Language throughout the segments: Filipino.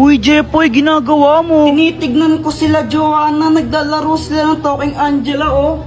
Uy, Jepoy, ginagawa mo? Tinitignan ko sila, Joanna. Naglalaro sila ng Talking Angela, oh.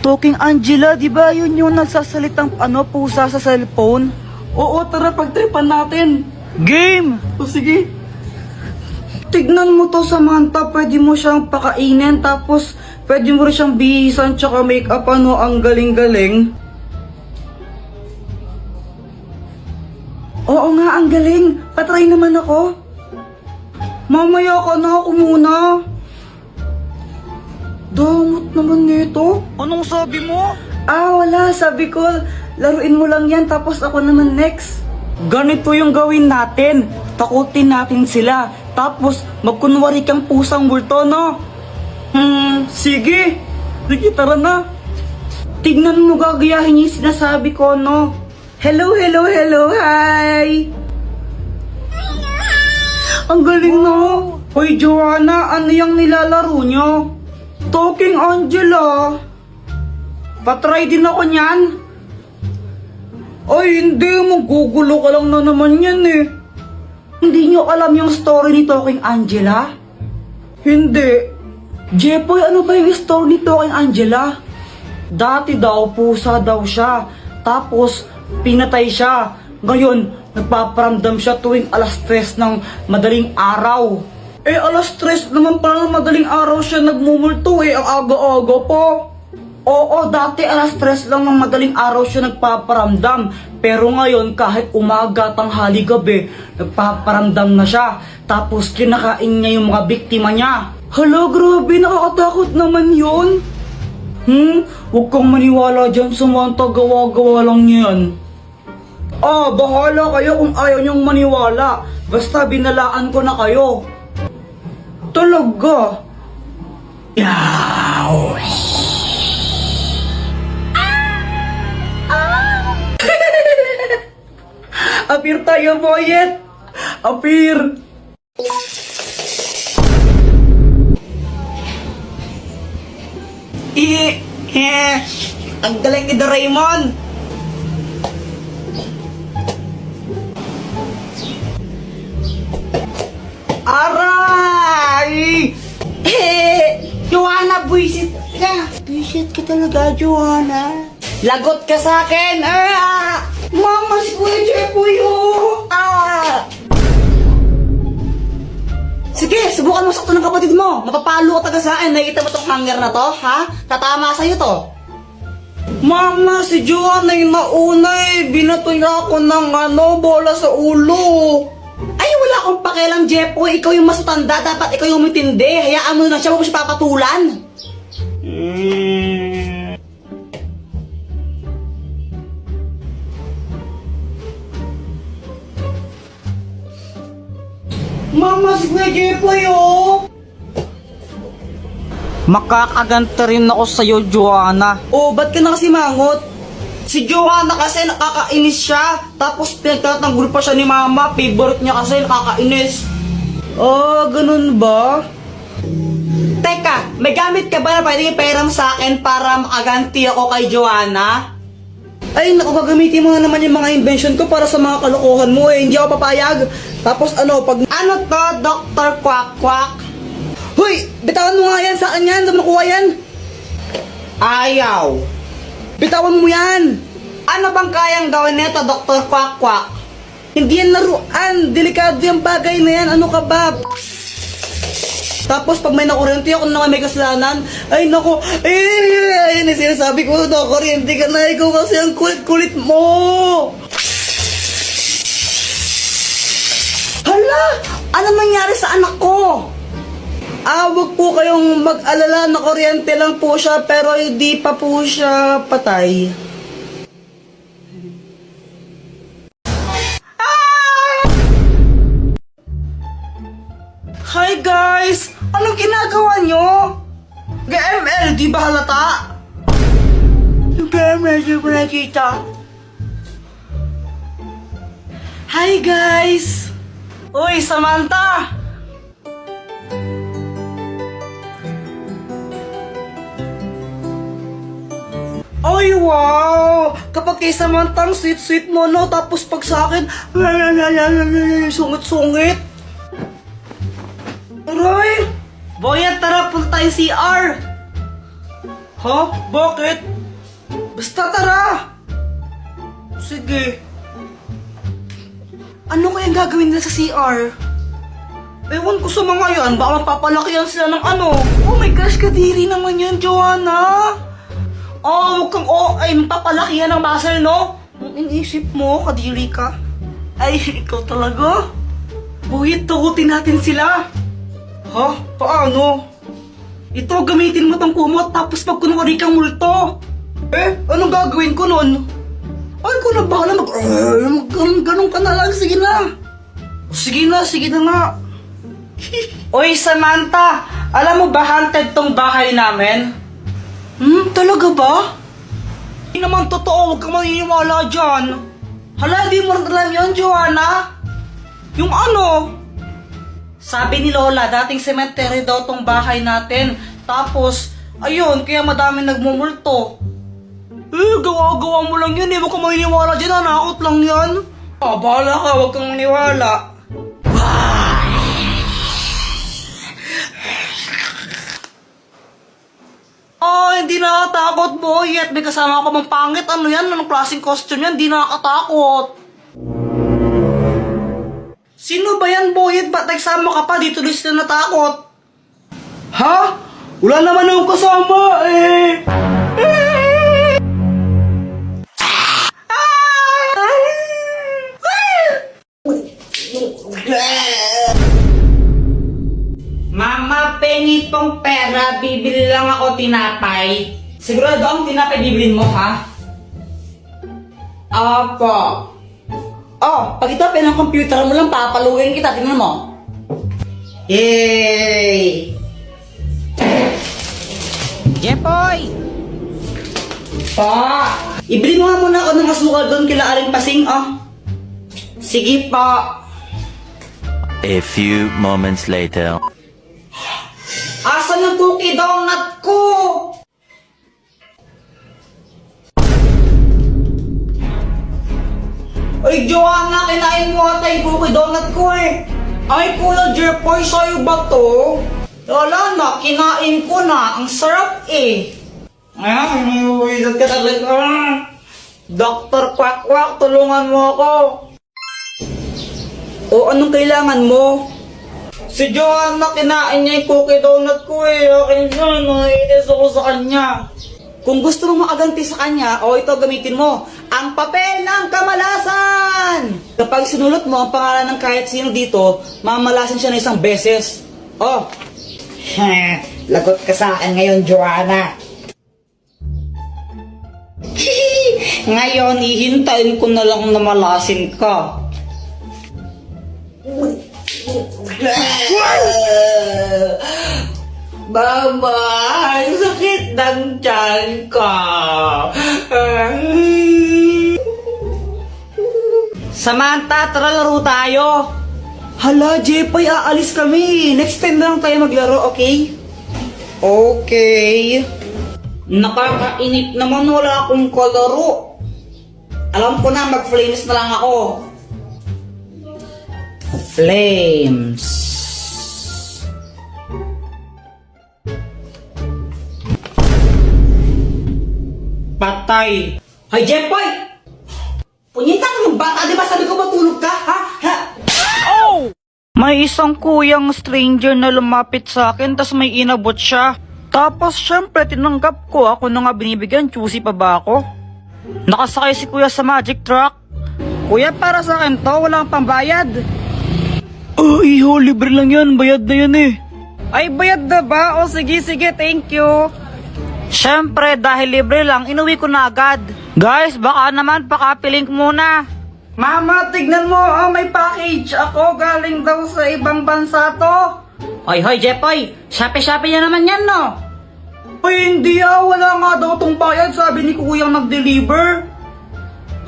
Talking Angela, di ba yun yung nagsasalitang pusa sa cellphone? Oo, tara, pagtripan natin. Game! O sige. Tignan mo to, Samantha. Pwede mo siyang pakainin, tapos pwede mo rin siyang bihisan, tsaka make-up, ang galing-galing. Oo nga, ang galing. Patry naman ako. Mamaya ka na, ako muna. Damot naman nito. Anong sabi mo? Wala. Sabi ko, laruin mo lang yan, tapos ako naman next. Ganito yung gawin natin. Takutin natin sila. Tapos, magkunwari kang pusang multo, no? Sige. Sige, tara na. Tignan mo, gagayahin yung sinasabi ko, no? Hello, hello, hello, hi! Ang galing, no? Hoy, Joanna, ano yung nilalaro nyo? Talking Angela. Patry din ako niyan. Ay, hindi. Magugulo ka lang na naman yan, eh. Hindi nyo alam yung story ni Talking Angela? Hindi. Jepoy, ano ba yung story ni Talking Angela? Dati daw, pusa daw siya. Tapos, pinatay siya. Ngayon, nagpaparamdam siya tuwing alas 3 ng madaling araw. Eh, alas 3 naman pala ng madaling araw siya nagmumulto, eh. Ang aga-aga pa. Oo, dati alas 3 lang ng madaling araw siya nagpaparamdam. Pero ngayon, kahit umaga, tanghali, gabi, nagpaparamdam na siya. Tapos kinakain niya yung mga biktima niya. Hala, grabe, nakakatakot naman yun. Huwag kang maniwala dyan, Samantha, gawa-gawa lang yan. Bahala kayo kung ayaw niyong maniwala. Basta binalaan ko na kayo. Talaga? Yaw! Apir tayo, boyet! Apir! Ang galing ni Doraemon! Aray! Joanna, buisit ka! Buisit ka talaga, Joanna. Lagot ka sa akin! Mama, si Kuya Jepoy, oh! Sige, subukan mo sakto ng kapatid mo. Mapapalo ka taga sa akin. Nakikita mo tong hanger na to, ha? Tatama sa'yo to. Mama, si Joanna yung nauna, eh. Binato niya ako ng bola sa ulo. Ay, wala akong pakialam, Jepoy. Ikaw yung mas matanda. Dapat ikaw yung matindi. Hayaan mo na siya. Huwag mo siya papatulan. Mama, si Kuya Jepoy, oh! Makakaganta rin ako sa'yo, Joanna. Ba't ka na kasi mangot? Si Joanna kasi nakakainis siya. Tapos pinagtatanggol pa siya ni Mama. Favorite niya kasi nakakainis. Ganun ba? Teka, may gamit ka ba na pwede ipahiram sa akin para makaganti ako kay Joanna? Ay, naku, gagamitin mo na naman yung mga invention ko para sa mga kalokohan mo, eh. Hindi ako papayag. Tapos pag... Ano to, Dr. Quack Quack? Hoy, bitawan mo nga yan sa akin yan. Saan mo nakuha yan? Ayaw. Bitawan mo yan! Ano bang kayang gawin nito, Dr. Quack Quack? Hindi yan laruan! Delikado yung bagay na yan! Ano ka ba? Tapos pag may nakuryente ako naman may kasalanan, ay naku, ayun yung sinasabi ko, nakuryente ka na, ikaw kasi ang kulit-kulit mo! Hala! Ano nangyari sa anak ko? Wag po kayong mag-alala, na kuryente lang po siya, pero hindi pa po siya patay. Hi guys! Anong ginagawa nyo? GML, di ba halata? Yung GML, di ba nakita? Hi guys! Uy, Samantha! Ay, wow! Kapag kay Samantha, sweet-sweet mo, no? Tapos pag sa akin, sungit-sungit. Boyet, tara, punta tayo CR. Ha? Bakit? Basta tara. Sige. Ano kayang gagawin nila sa CR? Ewan ko sa mga yan, baka mapapalakihan sila ng ano. Oh my gosh, kadiri naman yun, Joanna. Oh, huwag kang ay mapapalakihan ng muscle, no? Ang iniisip mo, kadiri ka. Ay, ikaw talaga. Buhit, tugutin natin sila. Ha? Paano? Ito, gamitin mo tong kumot, tapos pag kunwari kang multo. Anong gagawin ko nun? Ay, ko na bahala ganun ka na lang, sige na. Sige na nga. Oy, Samantha, alam mo ba haunted tong bahay namin? Talaga ba? Hindi naman totoo, huwag kang maniniwala dyan. Hala, di mo rin alam yun, Joanna? Yung ano? Sabi ni Lola, dating cemetery daw tong bahay natin. Tapos, ayun, kaya madaming nagmumulto. Gawa-gawa mo lang yan eh, huwag kang maniniwala dyan, nakakot lang yan. Bahala ka, huwag kang maniwala. Hindi nakakatakot, boy. At may kasama ka mang pangit. Ano yan? Anong klaseng costume yan? Hindi nakakatakot. Sino ba yan, boy? Ba't nagsama ka pa? Dito din sila natakot. Ha? Wala naman akong kasama, eh. Mama, pengi tong pera, bibili lang ako tinapay. Sigurado ang tinapay bibilin mo, ha? Opo. Oh, pag ito ng computer mo lang, papaluin kita, tingnan mo. Yay! Jepoy! Pa! Ibili mo nga muna ako ng asukal doon kila Aling Pasing, oh. Sige pa. A few moments later. Asan ang cookie donut ko? Ay, Joanna, kinain mo ata yung cookie donut ko eh. Ay, Kuya Jepoy, sa'yo ba to? Wala na, kinain ko na. Ang sarap eh. Ay, mawilat ka talaga. Dr. Quack-Quack, tulungan mo ako. O, anong kailangan mo? Si Joanna, kinain niya yung cookie donut ko eh. Akin yun, naiinis ako sa kanya. Kung gusto mong makaganti sa kanya, o ito gamitin mo, ang papel ng kamalasan! Kapag sinulot mo ang pangalan ng kahit sino dito, mamalasan siya na isang beses. Oh, lagot ka sa akin ngayon, Joanna. Ngayon, hihintayin ko na lang na malasin ka. Mama, ang sakit ng tiyan ko. Samantha, tara laro tayo. Hala, Jepoy, aalis kami. Next time na lang tayo maglaro, okay? Okay. Nakakainip naman, wala akong kalaro. Alam ko na, mag-flames na lang ako. Flames. Patay. Hay, Jepoy! Punyita ka ng bata, di ba sabi ko matulog ka, ha? Oh! May isang kuyang stranger na lumapit sa akin, tas may inabot siya. Tapos syempre tinanggap ko, ako na nga binibigyan, choosy pa ba ako? Nakasakay si kuya sa magic truck. Kuya, para sa akin to, walang pambayad. Oh, iho, libre lang yan, bayad na yan eh. Ay, bayad na ba? O sige, thank you. Syempre, dahil libre lang, inuwi ko na agad. Guys, baka naman pakapilink muna. Mama, tignan mo, oh, may package. Ako, galing daw sa ibang bansa to. Hoy, Jepoy, Shopee niya naman yan, no? Ay, hindi wala nga daw tong bayad, sabi ni kuyang nag-deliver.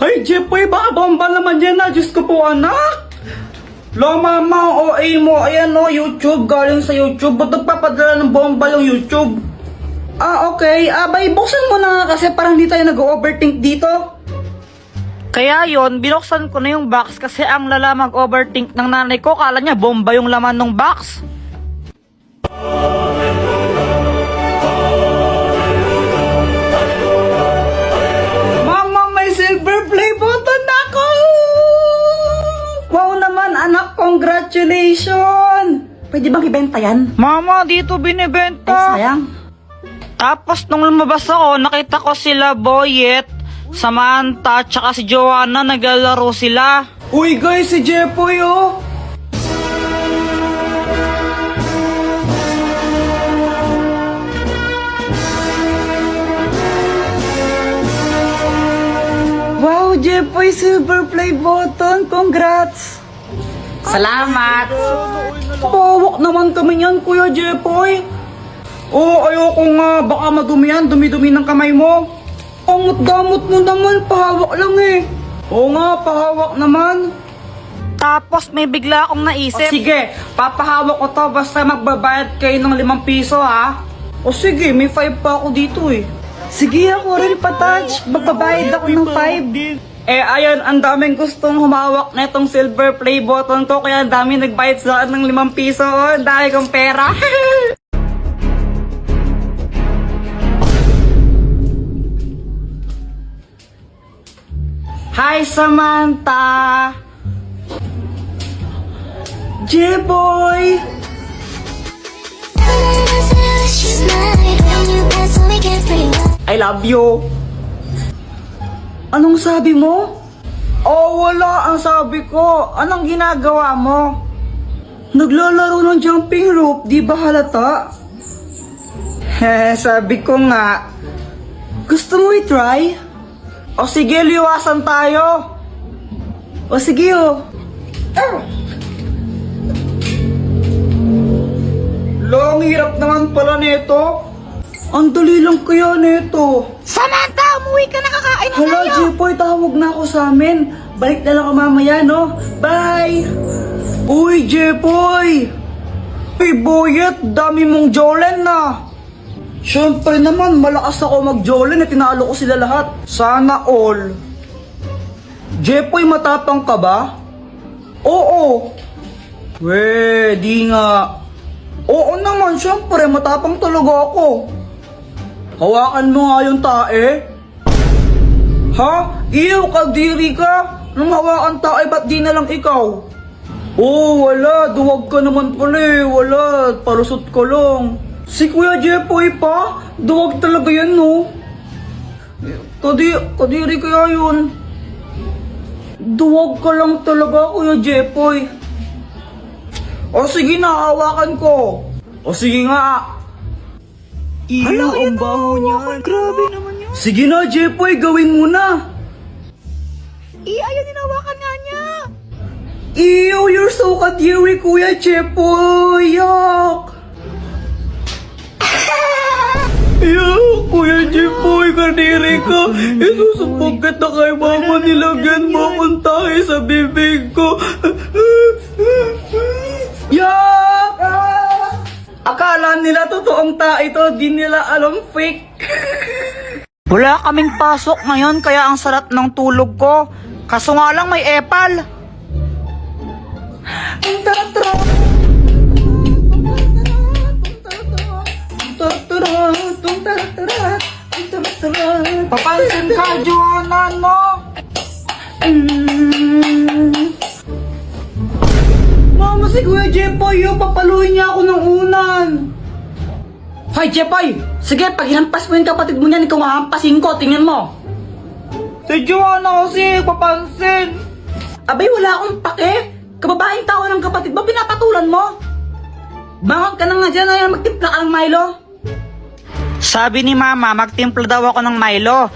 Ay, Jepoy, baka bomba naman yan na, Diyos ko po, anak. Lo, mama, OA mo, ayan no, YouTube, galing sa YouTube. Ba't nagpapadala ng bomba yung YouTube? Okay. Bay, buksan mo na nga kasi parang di tayo nag-overthink dito. Kaya yon, binuksan ko na yung box kasi ang lala mag-overthink ng nanay ko. Kala niya bomba yung laman ng box. Mama, may silver play button ako! Wow naman, anak, congratulations! Pwede bang ibenta yan? Mama, dito binibenta. Ay, sayang. Tapos nung lumabas ako, nakita ko sila Boyet, Samantha, tsaka si Joanna, naglalaro sila. Uy guys, si Jepoy oh! Wow, Jepoy, silver play button! Congrats! Salamat! Pawak naman kami yan, Kuya Jepoy! Oo, ayoko nga. Baka madumi yan. Dumi-dumi ng kamay mo. Ang damot mo naman. Pahawak lang eh. Oo nga, pahawak naman. Tapos may bigla akong naisip. Sige, papahawak ko to basta magbabayad kayo ng 5 piso ha. O sige, may 5 pa ako dito eh. Sige, ako rin patouch. Magbabayad ako ng 5. Eh ayan, ang daming gustong humawak na itong silver play button ko. Kaya ang dami nagbayad sa akin ng 5 piso. Oh, ang dami kong pera. Hi, Samantha! J-Boy! I love you! Anong sabi mo? Oh, wala ang sabi ko. Anong ginagawa mo? Naglalaro ng jumping rope, di ba halata? Sabi ko nga. Gusto mo i-try? O sige, liwasan tayo. O sige, oh. Long hirap naman pala nito. Ang dali lang kaya nito. Samantha, umuwi ka na, kakain na Hala, tayo. Jepoy, tawag na ako sa amin. Balik na lang ako mamaya, no? Bye! Uy, Jepoy! Hey, Boyet, dami mong jolen na. Siyempre naman, malakas ako mag-jolen eh, tinalo ko sila lahat. Sana all. Jepoy, matapang ka ba? Oo. We, di nga. Oo naman, siyempre, matapang talaga ako. Hawakan mo nga yung tae. Ha? Iyo, kadiri ka. Nung hawakan tae, ba't di na lang ikaw? Oo, wala. Duwag ka naman pala eh. Wala. Palusot ko lang. Si Kuya Jepoy pa? Duwag talaga yan, no? Kadiri kaya yun. Duwag ka lang talaga, Kuya Jepoy. O sige na, hawakan ko. O sige nga. Iyo, ang baho niyan. Grabe naman yun. Sige na, Jepoy, gawin mo na. Ayaw, ninawakan nga niya. Ew, you're so kadiri, Kuya Jepoy. Yuck. Yuck, Kuya Jepoy, kadiri ka. Isusubog kita kay mama, nilagyan mo akong tayo sa bibig ko. Yuck! Akala nila totoong tayo ito, di nila alam fake. Wala kaming pasok ngayon, kaya ang sarap ng tulog ko. Kaso nga lang may epal. Papansin ka, Joanna, no? Mama, si Kuya Jepoy, papaluin niya ako ng unan. Hoy, Jepoy! Sige, pag hinampas mo yung kapatid mo niyan, ikaw mahampasin ko, tingnan mo. Si Joanna kasi, papansin. Abay, wala akong pake. Kababaeng tao ng kapatid mo, pinapatulan mo. Bangon ka na nga dyan, ay magtimpla ka ng Milo. Sabi ni Mama, magtimpla daw ako ng Milo.